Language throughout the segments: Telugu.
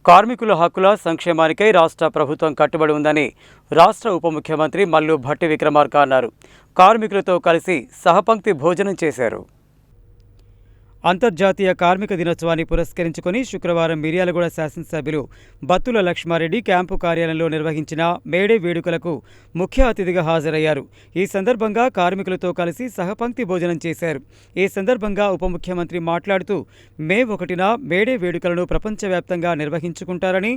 కార్మికుల హక్కుల సంక్షేమానికై రాష్ట్ర ప్రభుత్వం కట్టుబడి ఉందని రాష్ట్ర ఉప ముఖ్యమంత్రి మల్లు భట్టి విక్రమార్క అన్నారు. కార్మికులతో కలిసి సహపంక్తి భోజనం చేశారు. అంతర్జాతీయ కార్మిక దినోత్సవాన్ని పురస్కరించుకొని శుక్రవారం మిర్యాలగూడ శాసనసభ్యులు బత్తుల లక్ష్మారెడ్డి క్యాంపు కార్యాలయంలో నిర్వహించిన మేడే వేడుకలకు ముఖ్య అతిథిగా హాజరయ్యారు. ఈ సందర్భంగా కార్మికులతో కలిసి సహపంక్తి భోజనం చేశారు. ఈ సందర్భంగా ఉప ముఖ్యమంత్రి మాట్లాడుతూ మే 1న మేడే వేడుకలను ప్రపంచవ్యాప్తంగా నిర్వహించుకుంటారని,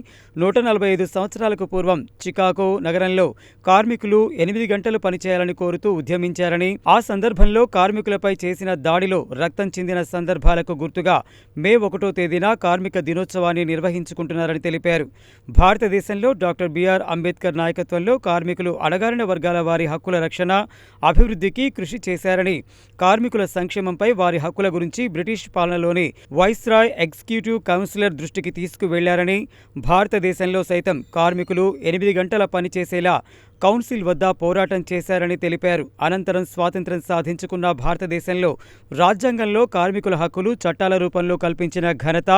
145 సంవత్సరాలకు పూర్వం చికాగో నగరంలో కార్మికులు 8 గంటలు పనిచేయాలని కోరుతూ ఉద్యమించారని, ఆ సందర్భంలో కార్మికులపై చేసిన దాడిలో రక్తం చిందిన సందర్భాలకు గుర్తుగా మే 1వ తేదీన కార్మిక దినోత్సవాన్ని నిర్వహించుకుంటున్నారని తెలిపారు. భారతదేశంలో డాక్టర్ బిఆర్ అంబేద్కర్ నాయకత్వంలో కార్మికులు అణగారిన వర్గాల వారి హక్కుల రక్షణ, అభివృద్ధికి కృషి చేశారని, కార్మికుల సంక్షేమంపై వారి హక్కుల గురించి బ్రిటిష్ పాలనలోని వైస్రాయ్ ఎగ్జిక్యూటివ్ కౌన్సిలర్ దృష్టికి తీసుకువెళ్లారని, భారతదేశంలో సైతం కార్మికులు 8 గంటల పని చేసేలా కౌన్సిల్ వద్ద పోరాటం చేశారని తెలిపారు. అనంతరం స్వాతంత్ర్యం సాధించుకున్న భారతదేశంలో రాజ్యాంగంలో కార్మికుల హక్కులు చట్టాల రూపంలో కల్పించిన ఘనత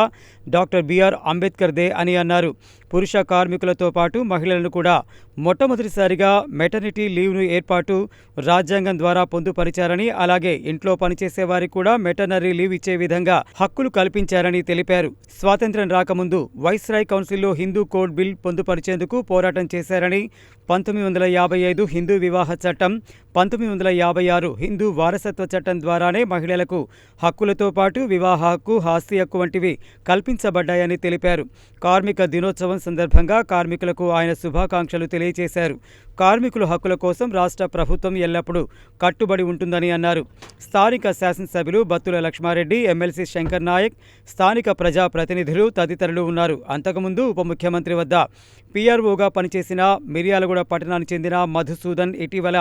డాక్టర్ బిఆర్ అంబేద్కర్దే అని అన్నారు. పురుష కార్మికులతో పాటు మహిళలను కూడా మొట్టమొదటిసారిగా మెటర్నిటీ లీవ్ను ఏర్పాటు రాజ్యాంగం ద్వారా పొందుపరిచారని, అలాగే ఇంట్లో పనిచేసే వారికి కూడా మెటర్నరీ లీవ్ ఇచ్చే విధంగా హక్కులు కల్పించారని తెలిపారు. స్వాతంత్ర్యం రాకముందు వైస్రాయ్ కౌన్సిల్లో హిందూ కోడ్ బిల్ పొందుపరిచేందుకు పోరాటం చేశారని, 1955 హిందూ వివాహ చట్టం, 1956 హిందూ వారసత్వ చట్టం ద్వారానే మహిళలకు హక్కులతో పాటు వివాహ హక్కు, ఆస్తి హక్కు వంటివి కల్పించబడ్డాయని తెలిపారు. కార్మిక దినోత్సవం సందర్భంగా కార్మికులకు ఆయన శుభాకాంక్షలు తెలియజేశారు. కార్మికుల హక్కుల కోసం రాష్ట్ర ప్రభుత్వం ఎల్లప్పుడూ కట్టుబడి ఉంటుందని అన్నారు. స్థానిక శాసనసభ్యులు బత్తుల లక్ష్మారెడ్డి, ఎమ్మెల్సీ శంకర్ నాయక్, స్థానిక ప్రజా ప్రతినిధులు తదితరులు ఉన్నారు. అంతకుముందు ఉప ముఖ్యమంత్రి వద్ద పీఆర్ఓగా పనిచేసిన మిర్యాలగూడ పట్టణానికి చెందిన మధుసూదన్ ఇటీవల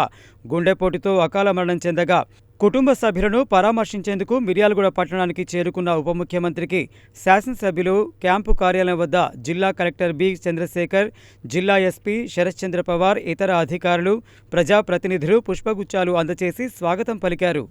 గుండెపోటుతో అకాల మరణం చెందగా కుటుంబ సభ్యులను పరామర్శించేందుకు మిర్యాలగూడ పట్టణానికి చేరుకున్న ఉప ముఖ్యమంత్రికి శాసనసభ్యులు క్యాంపు కార్యాలయం వద్ద జిల్లా కలెక్టర్ బి చంద్రశేఖర్, జిల్లా ఎస్పీ శరశ్చంద్ర పవార్, ఇతర అధికారులు, ప్రజాప్రతినిధులు పుష్పగుచ్చాలు అందజేసి స్వాగతం పలికారు.